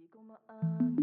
ko maamin,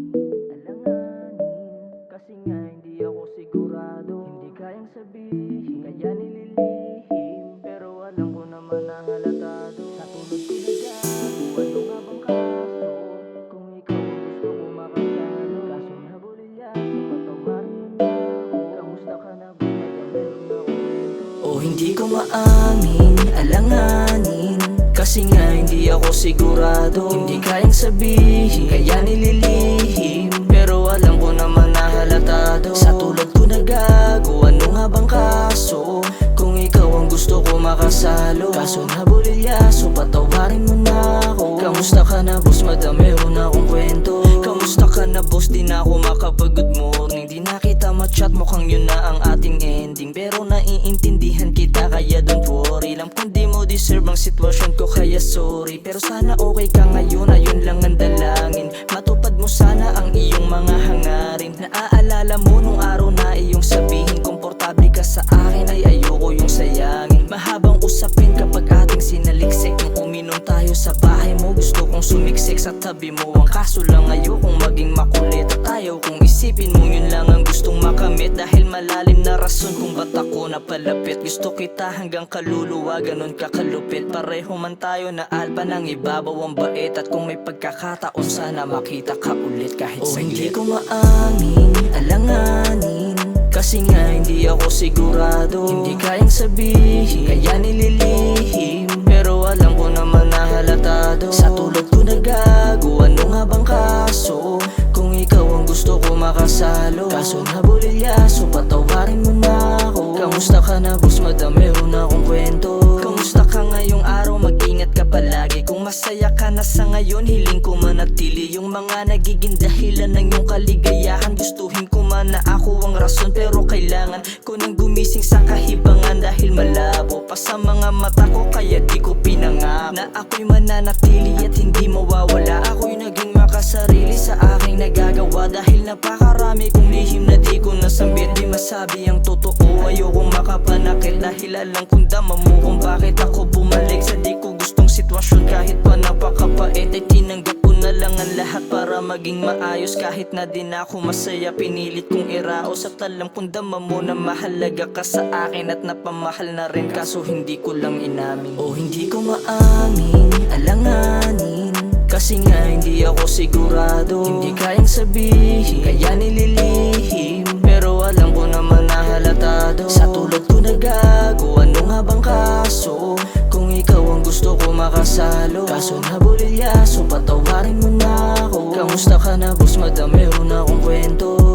alanganin kasi nga hindi ako sigurado. Hindi kayang sabihin, kaya nililihim, pero alam ko naman na halatado. Sa tulad ko nagagawa, ano nga bang kaso? Kung ikaw ang gusto ko makasalo, kaso nabulilyaso, patawarin mo na ako. Kamusta ka na ba? Baka meron na akong kwento. Oh, hindi ko maamin, alanganin kasi nga hindi ako sigurado. Hindi kayang sabihin, kaya nililihim, pero alam ko naman na halatado. Sa tulad ko nagago, ano nga bang kaso? Kung ikaw ang gusto ko makasalo, kaso nabulilyaso, patawarin mo na ako. Kamusta ka na boss? Madam, meron akong kwento. Kamusta ka na boss? Di na ako makapag-good morning. Di na kita ma-chat, mukhang yun na ang ating ending. Pero naiintindihan kita, kaya don't worry. Alam kung di mo deserve ang sitwasyon ko, kaya sorry. Pero sana okay ka ngayon, ayun lang ang dalangin. Matupad mo sana ang iyong mga hangarin. Naaalala mo nung araw na iyong sabihin, komportable ka sa akin, ay ayoko yung sayangin. Mahabang usapin kapag ating sinaliksik. Nung uminom tayo sa bahay mo, gusto kong sumiksik sa tabi mo. Ang kaso lang ayokong maging makulit, at ayaw kong isipin mo yun lang ang gustong makamit. Dahil malalim na rason kung ba't ako napalapit. Gusto kita hanggang kaluluwa, ganun kakalupit. Pareho man tayo na alpa ng ibabaw ang bait. At kung may pagkakataon, sana makita ka ulit kahit saglit. Hindi ko maamin, alanganin kasi nga hindi ako sigurado. Hindi kayang sabihin, kaya nililihim, pero alam ko naman na halatado. Sa tulad ko nagago, ano nga bang kaso? Kung ikaw ang gusto ko makasalo, kaso nabulilyaso, patawarin mo na ako. Kamusta ka na boss? Madam, meron akong kwento. Kamusta ka ngayong araw? Mag-ingat ka palagi. Kung masaya ka na sa ngayon, hiling ko manatili. Yung mga nagiging dahilan ng iyong kaligayahan, gustuhin ko man na ako ang rason, pero kailangan ko nang gumising sa kahibangan. Dahil malabo pa sa mga mata ko, kaya di ko pinangako na ako'y mananatili at hindi mawawala. Ako'y naging makasarili sa aking nagagawa. Dahil napakarami kong lihim na di ko nasambit. Di masabi ang totoo, ayokong makapanakit. Dahil alam kong dama mo kung bakit ako bumalik sa di ko gustong sitwasyon. Kahit pa napakapait, ay tinanggap ko na lang ang lahat para maging maayos. Kahit na din ako masaya, pinilit kong iraos. At alam kong dama mo na mahalaga ka sa akin at napamahal na rin, kaso hindi ko lang inamin. Oh, hindi ko maamin, alanganin kasi nga hindi ako sigurado. Hindi kayang sabihin, kaya nililihim, pero alam ko naman na halatado. Sa tulad ko nagago, ano nga bang kaso? Kung ikaw ang gusto ko makasalo, kaso nabulilyaso, patawarin mo na ako. Kamusta ka na boss? Madam, meron akong kwento.